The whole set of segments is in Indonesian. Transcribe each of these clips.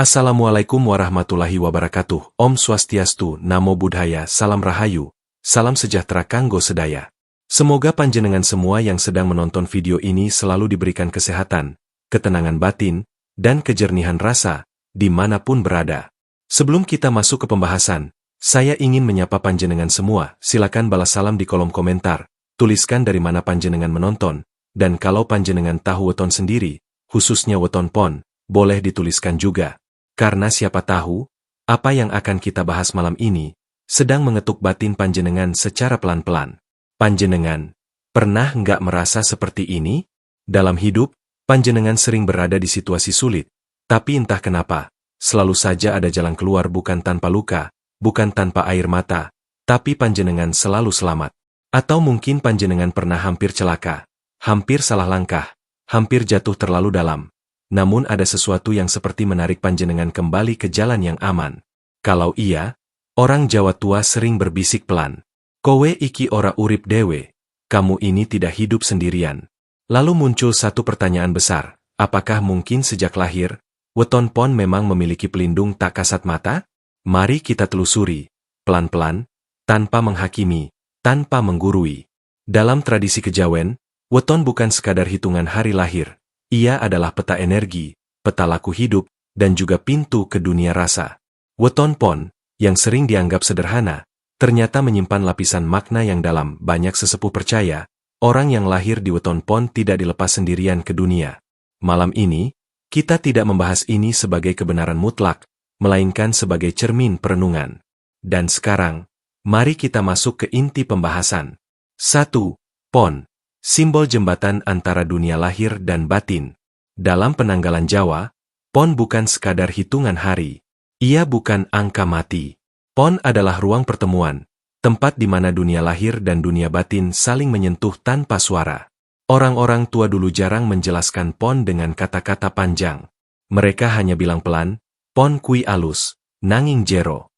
Assalamualaikum warahmatullahi wabarakatuh. Om Swastiastu, Namo Buddhaya, Salam Rahayu, Salam Sejahtera kanggo sedaya. Semoga panjenengan semua yang sedang menonton video ini selalu diberikan kesehatan, ketenangan batin, dan kejernihan rasa, dimanapun berada. Sebelum kita masuk ke pembahasan, saya ingin menyapa panjenengan semua. Silakan balas salam di kolom komentar, tuliskan dari mana panjenengan menonton, dan kalau panjenengan tahu weton sendiri, khususnya weton pon, boleh dituliskan juga. Karena siapa tahu, apa yang akan kita bahas malam ini, sedang mengetuk batin panjenengan secara pelan-pelan. Panjenengan, pernah nggak merasa seperti ini? Dalam hidup, panjenengan sering berada di situasi sulit, tapi entah kenapa, selalu saja ada jalan keluar, bukan tanpa luka, bukan tanpa air mata, tapi panjenengan selalu selamat. Atau mungkin panjenengan pernah hampir celaka, hampir salah langkah, hampir jatuh terlalu dalam. Namun ada sesuatu yang seperti menarik panjenengan kembali ke jalan yang aman. Kalau iya, orang Jawa tua sering berbisik pelan. Kowe iki ora urip dewe, kamu ini tidak hidup sendirian. Lalu muncul satu pertanyaan besar, apakah mungkin sejak lahir, weton pon memang memiliki pelindung tak kasat mata? Mari kita telusuri, pelan-pelan, tanpa menghakimi, tanpa menggurui. Dalam tradisi kejawen, weton bukan sekadar hitungan hari lahir. Ia adalah peta energi, peta laku hidup, dan juga pintu ke dunia rasa. Weton pon, yang sering dianggap sederhana, ternyata menyimpan lapisan makna yang dalam. Banyak sesepuh percaya, orang yang lahir di weton pon tidak dilepas sendirian ke dunia. Malam ini, kita tidak membahas ini sebagai kebenaran mutlak, melainkan sebagai cermin perenungan. Dan sekarang, mari kita masuk ke inti pembahasan. 1. Pon. Simbol jembatan antara dunia lahir dan batin. Dalam penanggalan Jawa, pon bukan sekadar hitungan hari. Ia bukan angka mati. Pon adalah ruang pertemuan, tempat di mana dunia lahir dan dunia batin saling menyentuh tanpa suara. Orang-orang tua dulu jarang menjelaskan pon dengan kata-kata panjang. Mereka hanya bilang pelan, pon kui alus, nanging jero.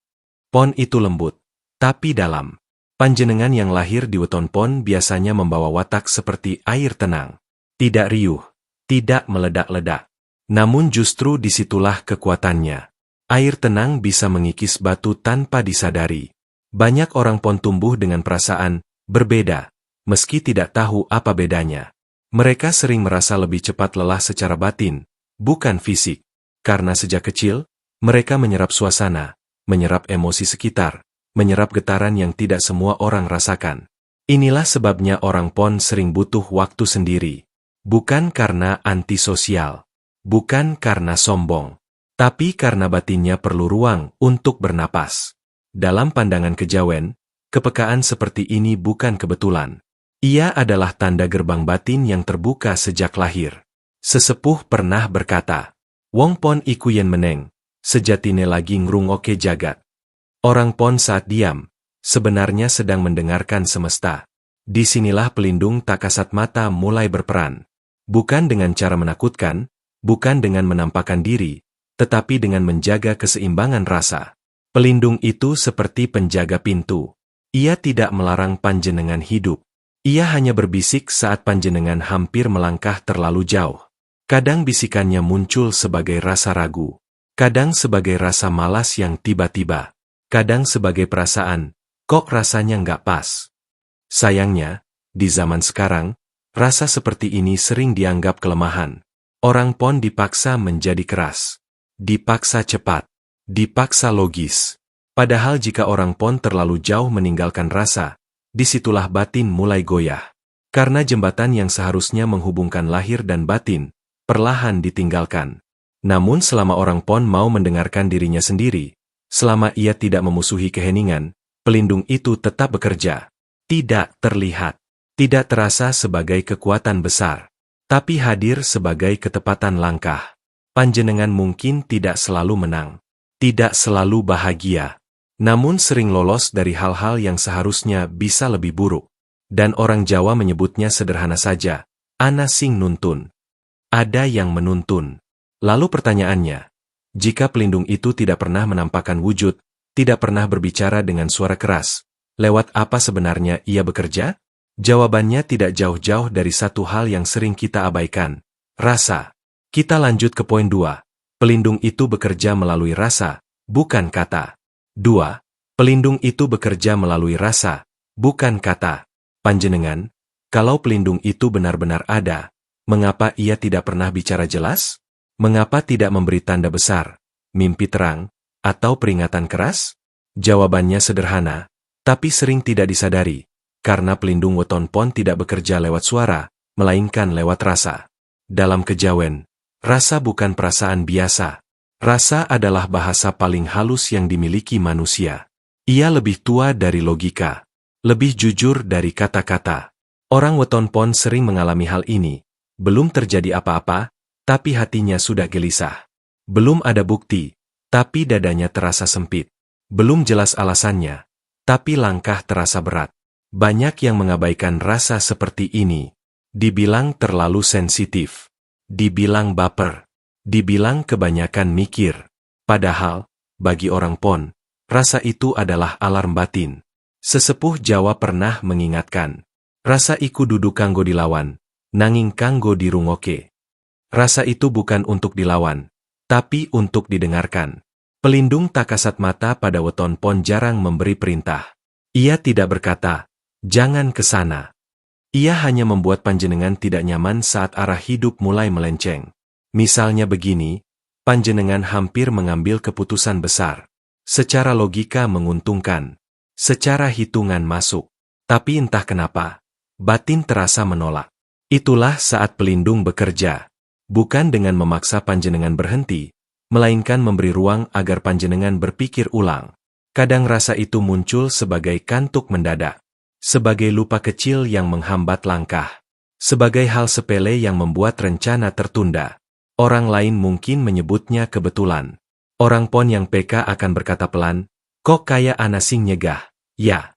Pon itu lembut, tapi dalam. Panjenengan yang lahir di weton pon biasanya membawa watak seperti air tenang. Tidak riuh, tidak meledak-ledak. Namun justru disitulah kekuatannya. Air tenang bisa mengikis batu tanpa disadari. Banyak orang pon tumbuh dengan perasaan berbeda, meski tidak tahu apa bedanya. Mereka sering merasa lebih cepat lelah secara batin, bukan fisik. Karena sejak kecil, mereka menyerap suasana, menyerap emosi sekitar, menyerap getaran yang tidak semua orang rasakan. Inilah sebabnya orang pon sering butuh waktu sendiri. Bukan karena antisosial, bukan karena sombong, tapi karena batinnya perlu ruang untuk bernapas. Dalam pandangan kejawen, kepekaan seperti ini bukan kebetulan. Ia adalah tanda gerbang batin yang terbuka sejak lahir. Sesepuh pernah berkata, "Wong pon iku yen meneng, sejatine lagi ngrungokke jagat." Orang pon saat diam, sebenarnya sedang mendengarkan semesta. Disinilah pelindung tak kasat mata mulai berperan. Bukan dengan cara menakutkan, bukan dengan menampakkan diri, tetapi dengan menjaga keseimbangan rasa. Pelindung itu seperti penjaga pintu. Ia tidak melarang panjenengan hidup. Ia hanya berbisik saat panjenengan hampir melangkah terlalu jauh. Kadang bisikannya muncul sebagai rasa ragu. Kadang sebagai rasa malas yang tiba-tiba. Kadang sebagai perasaan, kok rasanya nggak pas. Sayangnya, di zaman sekarang, rasa seperti ini sering dianggap kelemahan. Orang pon dipaksa menjadi keras, dipaksa cepat, dipaksa logis. Padahal jika orang pon terlalu jauh meninggalkan rasa, disitulah batin mulai goyah. Karena jembatan yang seharusnya menghubungkan lahir dan batin, perlahan ditinggalkan. Namun selama orang pon mau mendengarkan dirinya sendiri, selama ia tidak memusuhi keheningan, pelindung itu tetap bekerja. Tidak terlihat, tidak terasa sebagai kekuatan besar, tapi hadir sebagai ketepatan langkah. Panjenengan mungkin tidak selalu menang, tidak selalu bahagia, namun sering lolos dari hal-hal yang seharusnya bisa lebih buruk. Dan orang Jawa menyebutnya sederhana saja, ana sing nuntun. Ada yang menuntun. Lalu pertanyaannya, jika pelindung itu tidak pernah menampakkan wujud, tidak pernah berbicara dengan suara keras, lewat apa sebenarnya ia bekerja? Jawabannya tidak jauh-jauh dari satu hal yang sering kita abaikan, rasa. Kita lanjut ke poin 2. pelindung itu bekerja melalui rasa, bukan kata. 2. Pelindung itu bekerja melalui rasa, bukan kata. Panjenengan, kalau pelindung itu benar-benar ada, mengapa ia tidak pernah bicara jelas? Mengapa tidak memberi tanda besar, mimpi terang, atau peringatan keras? Jawabannya sederhana, tapi sering tidak disadari, karena pelindung weton pon tidak bekerja lewat suara, melainkan lewat rasa. Dalam kejawen, rasa bukan perasaan biasa. Rasa adalah bahasa paling halus yang dimiliki manusia. Ia lebih tua dari logika, lebih jujur dari kata-kata. Orang weton pon sering mengalami hal ini. Belum terjadi apa-apa, tapi hatinya sudah gelisah. Belum ada bukti, tapi dadanya terasa sempit. Belum jelas alasannya, tapi langkah terasa berat. Banyak yang mengabaikan rasa seperti ini. Dibilang terlalu sensitif. Dibilang baper. Dibilang kebanyakan mikir. Padahal, bagi orang pon, rasa itu adalah alarm batin. Sesepuh Jawa pernah mengingatkan. Rasa iku dudu kanggo dilawan, nanging kanggo dirungoke. Rasa itu bukan untuk dilawan, tapi untuk didengarkan. Pelindung tak kasat mata pada weton pon jarang memberi perintah. Ia tidak berkata, jangan ke sana. Ia hanya membuat panjenengan tidak nyaman saat arah hidup mulai melenceng. Misalnya begini, panjenengan hampir mengambil keputusan besar. Secara logika menguntungkan. Secara hitungan masuk. Tapi entah kenapa, batin terasa menolak. Itulah saat pelindung bekerja. Bukan dengan memaksa panjenengan berhenti, melainkan memberi ruang agar panjenengan berpikir ulang. Kadang rasa itu muncul sebagai kantuk mendadak. Sebagai lupa kecil yang menghambat langkah. Sebagai hal sepele yang membuat rencana tertunda. Orang lain mungkin menyebutnya kebetulan. Orang pon yang peka akan berkata pelan, kok kayak ana sing nyegah, ya.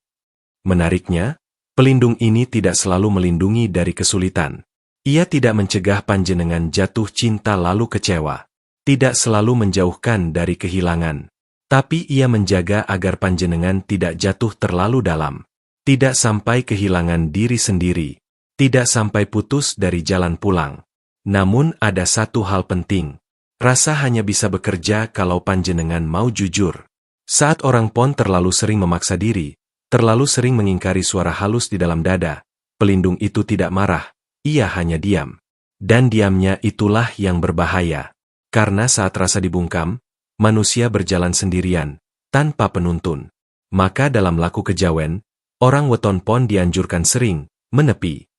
Menariknya, pelindung ini tidak selalu melindungi dari kesulitan. Ia tidak mencegah panjenengan jatuh cinta lalu kecewa. Tidak selalu menjauhkan dari kehilangan. Tapi ia menjaga agar panjenengan tidak jatuh terlalu dalam. Tidak sampai kehilangan diri sendiri. Tidak sampai putus dari jalan pulang. Namun ada satu hal penting. Rasa hanya bisa bekerja kalau panjenengan mau jujur. Saat orang pon terlalu sering memaksa diri, terlalu sering mengingkari suara halus di dalam dada, pelindung itu tidak marah, ia hanya diam. Dan diamnya itulah yang berbahaya. Karena saat rasa dibungkam, manusia berjalan sendirian, tanpa penuntun. Maka dalam laku kejawen, orang weton pon dianjurkan sering menepi.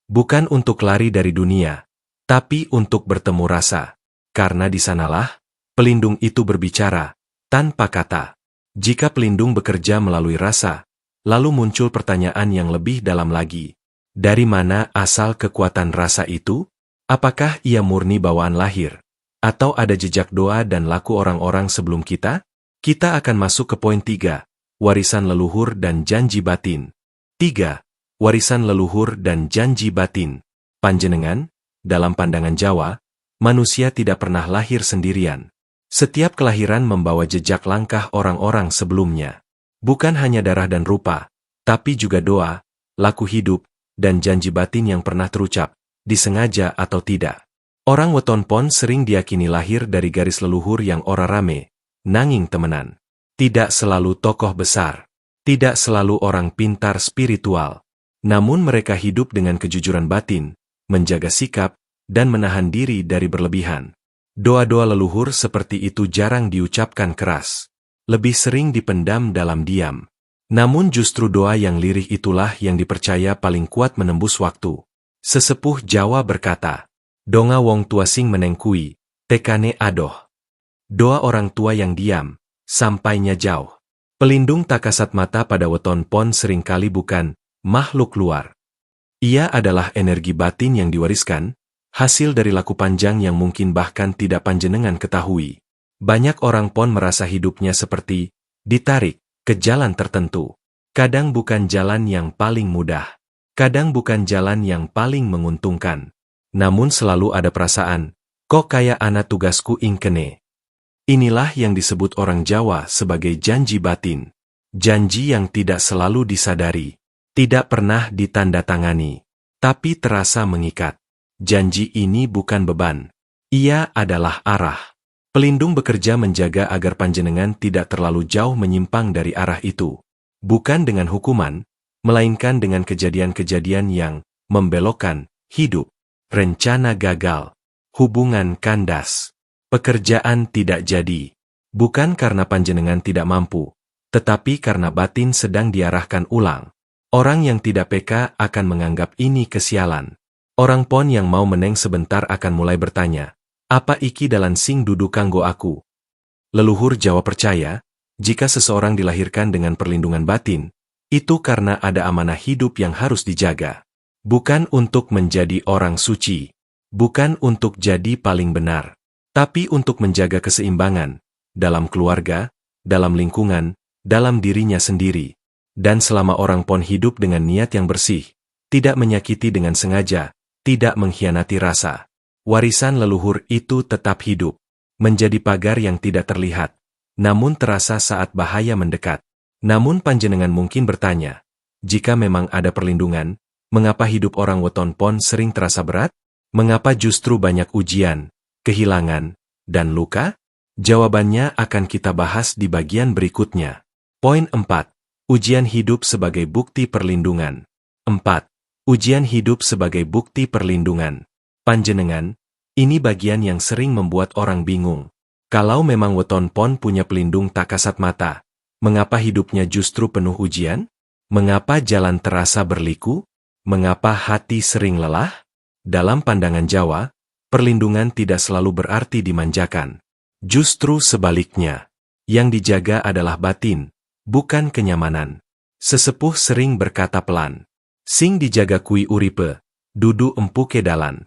Bukan untuk lari dari dunia, tapi untuk bertemu rasa. Karena di sanalah, pelindung itu berbicara, tanpa kata. Jika pelindung bekerja melalui rasa, lalu muncul pertanyaan yang lebih dalam lagi. Dari mana asal kekuatan rasa itu? Apakah ia murni bawaan lahir? Atau ada jejak doa dan laku orang-orang sebelum kita? Kita akan masuk ke poin 3, warisan leluhur dan janji batin. 3. Warisan leluhur dan janji batin. Panjenengan, dalam pandangan Jawa, manusia tidak pernah lahir sendirian. Setiap kelahiran membawa jejak langkah orang-orang sebelumnya. Bukan hanya darah dan rupa, tapi juga doa, laku hidup, dan janji batin yang pernah terucap, disengaja atau tidak. Orang weton pon sering diyakini lahir dari garis leluhur yang ora rame, nanging temenan. Tidak selalu tokoh besar. Tidak selalu orang pintar spiritual. Namun mereka hidup dengan kejujuran batin, menjaga sikap, dan menahan diri dari berlebihan. Doa-doa leluhur seperti itu jarang diucapkan keras. Lebih sering dipendam dalam diam. Namun justru doa yang lirih itulah yang dipercaya paling kuat menembus waktu. Sesepuh Jawa berkata, donga wong tua sing menengkui, tekane adoh. Doa orang tua yang diam, sampainya jauh. Pelindung tak kasat mata pada weton pon seringkali bukan makhluk luar. Ia adalah energi batin yang diwariskan, hasil dari laku panjang yang mungkin bahkan tidak panjenengan ketahui. Banyak orang pon merasa hidupnya seperti ditarik ke jalan tertentu. Kadang bukan jalan yang paling mudah. Kadang bukan jalan yang paling menguntungkan. Namun selalu ada perasaan, kok kayak ana tugasku ing kene. Inilah yang disebut orang Jawa sebagai janji batin. Janji yang tidak selalu disadari. Tidak pernah ditandatangani. Tapi terasa mengikat. Janji ini bukan beban. Ia adalah arah. Pelindung bekerja menjaga agar panjenengan tidak terlalu jauh menyimpang dari arah itu. Bukan dengan hukuman, melainkan dengan kejadian-kejadian yang membelokkan hidup. Rencana gagal, hubungan kandas, pekerjaan tidak jadi. Bukan karena panjenengan tidak mampu, tetapi karena batin sedang diarahkan ulang. Orang yang tidak peka akan menganggap ini kesialan. Orang pon yang mau meneng sebentar akan mulai bertanya, apa iki dalan sing dudu kanggo aku? Leluhur Jawa percaya, jika seseorang dilahirkan dengan perlindungan batin, itu karena ada amanah hidup yang harus dijaga. Bukan untuk menjadi orang suci, bukan untuk jadi paling benar, tapi untuk menjaga keseimbangan dalam keluarga, dalam lingkungan, dalam dirinya sendiri. Dan selama orang pon hidup dengan niat yang bersih, tidak menyakiti dengan sengaja, tidak mengkhianati rasa, warisan leluhur itu tetap hidup, menjadi pagar yang tidak terlihat, namun terasa saat bahaya mendekat. Namun panjenengan mungkin bertanya, jika memang ada perlindungan, mengapa hidup orang weton pon sering terasa berat? Mengapa justru banyak ujian, kehilangan, dan luka? Jawabannya akan kita bahas di bagian berikutnya. Poin 4. Ujian hidup sebagai bukti perlindungan. 4. Ujian hidup sebagai bukti perlindungan. Panjenengan, ini bagian yang sering membuat orang bingung. Kalau memang weton pon punya pelindung tak kasat mata, mengapa hidupnya justru penuh ujian? Mengapa jalan terasa berliku? Mengapa hati sering lelah? Dalam pandangan Jawa, perlindungan tidak selalu berarti dimanjakan. Justru sebaliknya, yang dijaga adalah batin, bukan kenyamanan. Sesepuh sering berkata pelan, sing dijaga kui uripe, dudu empuke dalan.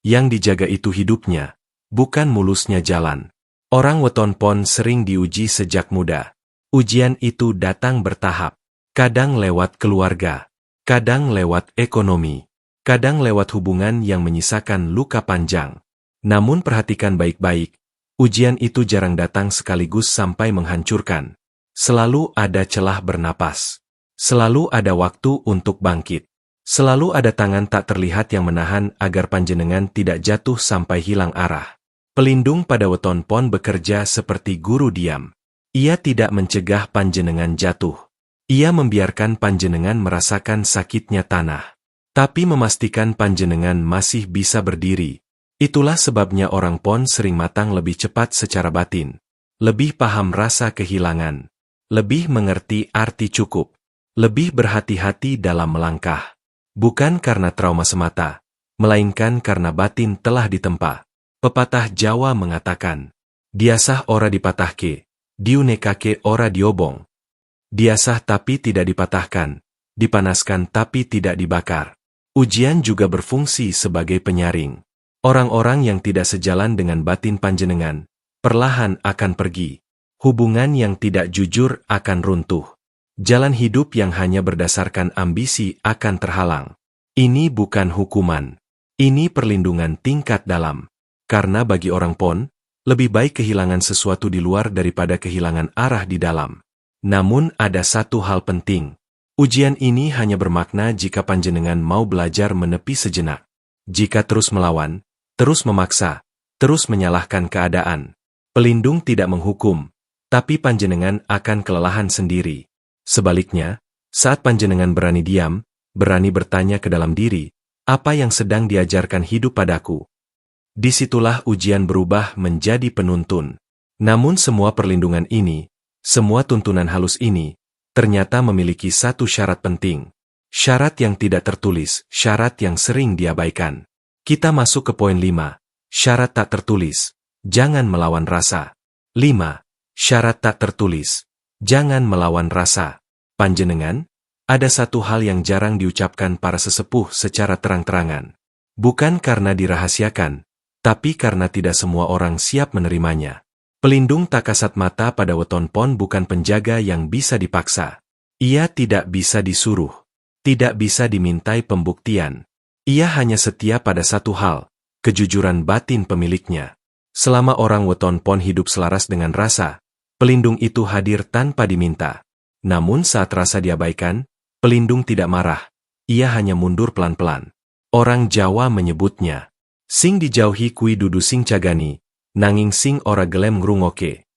Yang dijaga itu hidupnya, bukan mulusnya jalan. Orang weton pon sering diuji sejak muda. Ujian itu datang bertahap, kadang lewat keluarga, kadang lewat ekonomi, kadang lewat hubungan yang menyisakan luka panjang. Namun perhatikan baik-baik, ujian itu jarang datang sekaligus sampai menghancurkan. Selalu ada celah bernapas. Selalu ada waktu untuk bangkit. Selalu ada tangan tak terlihat yang menahan agar panjenengan tidak jatuh sampai hilang arah. Pelindung pada weton pon bekerja seperti guru diam. Ia tidak mencegah panjenengan jatuh. Ia membiarkan panjenengan merasakan sakitnya tanah. Tapi memastikan panjenengan masih bisa berdiri. Itulah sebabnya orang pon sering matang lebih cepat secara batin. Lebih paham rasa kehilangan. Lebih mengerti arti cukup. Lebih berhati-hati dalam melangkah. Bukan karena trauma semata, melainkan karena batin telah ditempa. Pepatah Jawa mengatakan, diasah ora dipatahke, diunekake ora diobong. Diasah tapi tidak dipatahkan, dipanaskan tapi tidak dibakar. Ujian juga berfungsi sebagai penyaring. Orang-orang yang tidak sejalan dengan batin panjenengan, perlahan akan pergi. Hubungan yang tidak jujur akan runtuh. Jalan hidup yang hanya berdasarkan ambisi akan terhalang. Ini bukan hukuman. Ini perlindungan tingkat dalam. Karena bagi orang pon, lebih baik kehilangan sesuatu di luar daripada kehilangan arah di dalam. Namun ada satu hal penting. Ujian ini hanya bermakna jika panjenengan mau belajar menepi sejenak. Jika terus melawan, terus memaksa, terus menyalahkan keadaan. Pelindung tidak menghukum, tapi panjenengan akan kelelahan sendiri. Sebaliknya, saat panjenengan berani diam, berani bertanya ke dalam diri, apa yang sedang diajarkan hidup padaku? Disitulah ujian berubah menjadi penuntun. Namun semua perlindungan ini, semua tuntunan halus ini, ternyata memiliki satu syarat penting. Syarat yang tidak tertulis, syarat yang sering diabaikan. Kita masuk ke poin 5. Syarat tak tertulis. Jangan melawan rasa. 5. Syarat tak tertulis. Jangan melawan rasa. Panjenengan, ada satu hal yang jarang diucapkan para sesepuh secara terang-terangan. Bukan karena dirahasiakan, tapi karena tidak semua orang siap menerimanya. Pelindung tak kasat mata pada weton pon bukan penjaga yang bisa dipaksa. Ia tidak bisa disuruh. Tidak bisa dimintai pembuktian. Ia hanya setia pada satu hal, kejujuran batin pemiliknya. Selama orang weton pon hidup selaras dengan rasa, pelindung itu hadir tanpa diminta. Namun saat rasa diabaikan, pelindung tidak marah. Ia hanya mundur pelan-pelan. Orang Jawa menyebutnya, sing dijauhi kui dudu sing cagani, nanging sing ora gelem ngrungokke.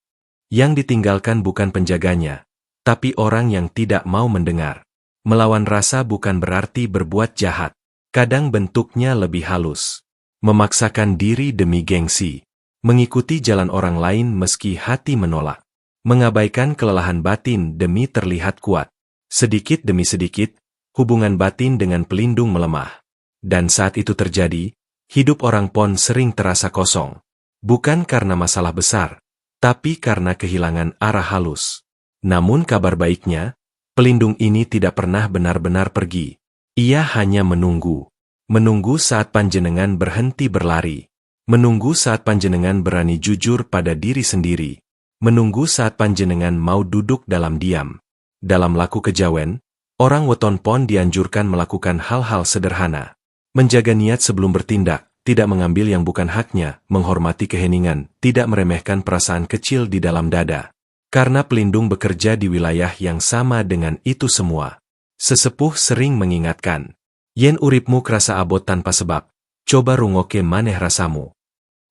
Yang ditinggalkan bukan penjaganya, tapi orang yang tidak mau mendengar. Melawan rasa bukan berarti berbuat jahat. Kadang bentuknya lebih halus. Memaksakan diri demi gengsi. Mengikuti jalan orang lain meski hati menolak. Mengabaikan kelelahan batin demi terlihat kuat. Sedikit demi sedikit, hubungan batin dengan pelindung melemah. Dan saat itu terjadi, hidup orang pon sering terasa kosong. Bukan karena masalah besar, tapi karena kehilangan arah halus. Namun kabar baiknya, pelindung ini tidak pernah benar-benar pergi. Ia hanya menunggu. Menunggu saat panjenengan berhenti berlari. Menunggu saat panjenengan berani jujur pada diri sendiri. Menunggu saat panjenengan mau duduk dalam diam. Dalam laku kejawen, orang weton pon dianjurkan melakukan hal-hal sederhana. Menjaga niat sebelum bertindak, tidak mengambil yang bukan haknya, menghormati keheningan, tidak meremehkan perasaan kecil di dalam dada. Karena pelindung bekerja di wilayah yang sama dengan itu semua. Sesepuh sering mengingatkan, yen uripmu kerasa abot tanpa sebab, coba rungokke maneh rasamu.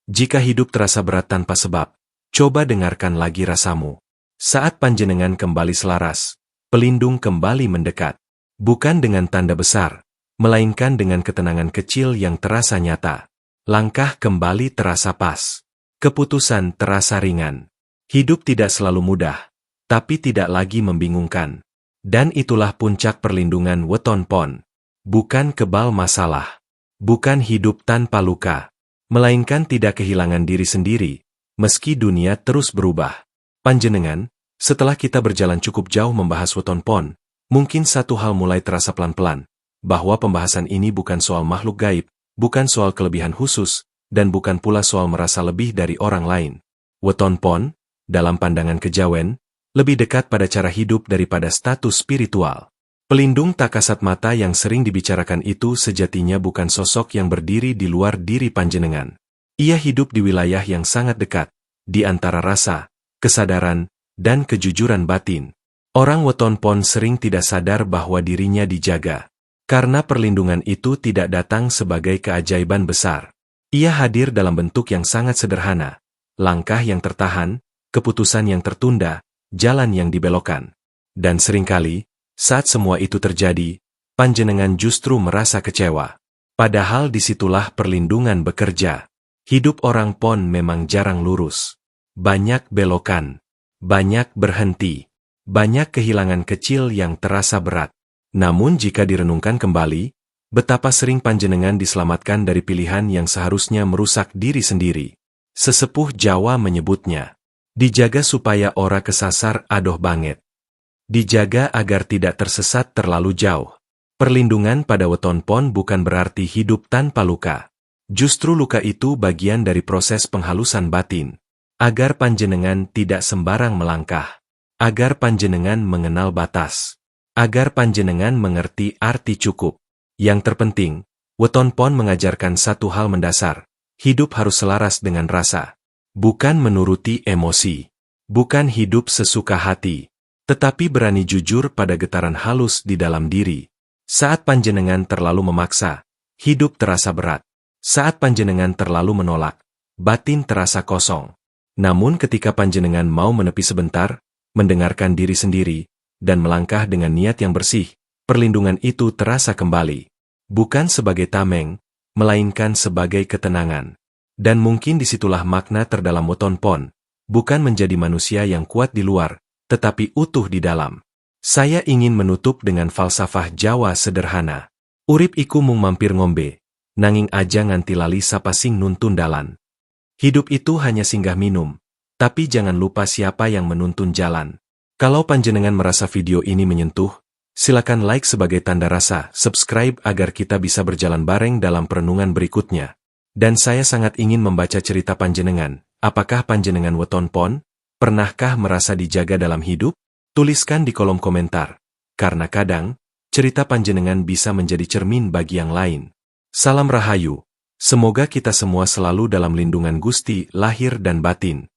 Jika hidup terasa berat tanpa sebab, coba dengarkan lagi rasamu. Saat panjenengan kembali selaras, pelindung kembali mendekat. Bukan dengan tanda besar, melainkan dengan ketenangan kecil yang terasa nyata. Langkah kembali terasa pas. Keputusan terasa ringan. Hidup tidak selalu mudah, tapi tidak lagi membingungkan. Dan itulah puncak perlindungan weton pon. Bukan kebal masalah. Bukan hidup tanpa luka. Melainkan tidak kehilangan diri sendiri, meski dunia terus berubah. Panjenengan, setelah kita berjalan cukup jauh membahas weton pon, mungkin satu hal mulai terasa pelan-pelan, bahwa pembahasan ini bukan soal makhluk gaib, bukan soal kelebihan khusus, dan bukan pula soal merasa lebih dari orang lain. Weton pon, dalam pandangan kejawen, lebih dekat pada cara hidup daripada status spiritual. Pelindung tak kasat mata yang sering dibicarakan itu sejatinya bukan sosok yang berdiri di luar diri panjenengan. Ia hidup di wilayah yang sangat dekat, di antara rasa, kesadaran, dan kejujuran batin. Orang weton pon sering tidak sadar bahwa dirinya dijaga. Karena perlindungan itu tidak datang sebagai keajaiban besar. Ia hadir dalam bentuk yang sangat sederhana. Langkah yang tertahan, keputusan yang tertunda, jalan yang dibelokkan. Dan seringkali, saat semua itu terjadi, panjenengan justru merasa kecewa. Padahal disitulah perlindungan bekerja. Hidup orang pon memang jarang lurus. Banyak belokan. Banyak berhenti. Banyak kehilangan kecil yang terasa berat. Namun jika direnungkan kembali, betapa sering panjenengan diselamatkan dari pilihan yang seharusnya merusak diri sendiri. Sesepuh Jawa menyebutnya, dijaga supaya ora kesasar adoh banget. Dijaga agar tidak tersesat terlalu jauh. Perlindungan pada weton pon bukan berarti hidup tanpa luka. Justru luka itu bagian dari proses penghalusan batin. Agar panjenengan tidak sembarang melangkah. Agar panjenengan mengenal batas. Agar panjenengan mengerti arti cukup. Yang terpenting, weton pon mengajarkan satu hal mendasar. Hidup harus selaras dengan rasa. Bukan menuruti emosi. Bukan hidup sesuka hati. Tetapi berani jujur pada getaran halus di dalam diri. Saat panjenengan terlalu memaksa, hidup terasa berat. Saat panjenengan terlalu menolak, batin terasa kosong. Namun ketika panjenengan mau menepi sebentar, mendengarkan diri sendiri, dan melangkah dengan niat yang bersih, perlindungan itu terasa kembali. Bukan sebagai tameng, melainkan sebagai ketenangan. Dan mungkin disitulah makna terdalam weton pon, bukan menjadi manusia yang kuat di luar, tetapi utuh di dalam. Saya ingin menutup dengan falsafah Jawa sederhana. Urip iku mung mampir ngombe, nanging aja nganti lali sapa sing nuntun dalan. Hidup itu hanya singgah minum, tapi jangan lupa siapa yang menuntun jalan. Kalau panjenengan merasa video ini menyentuh, silakan like sebagai tanda rasa, subscribe agar kita bisa berjalan bareng dalam perenungan berikutnya. Dan saya sangat ingin membaca cerita panjenengan. Apakah panjenengan weton pon? Pernahkah merasa dijaga dalam hidup? Tuliskan di kolom komentar. Karena kadang, cerita panjenengan bisa menjadi cermin bagi yang lain. Salam Rahayu. Semoga kita semua selalu dalam lindungan Gusti, lahir dan batin.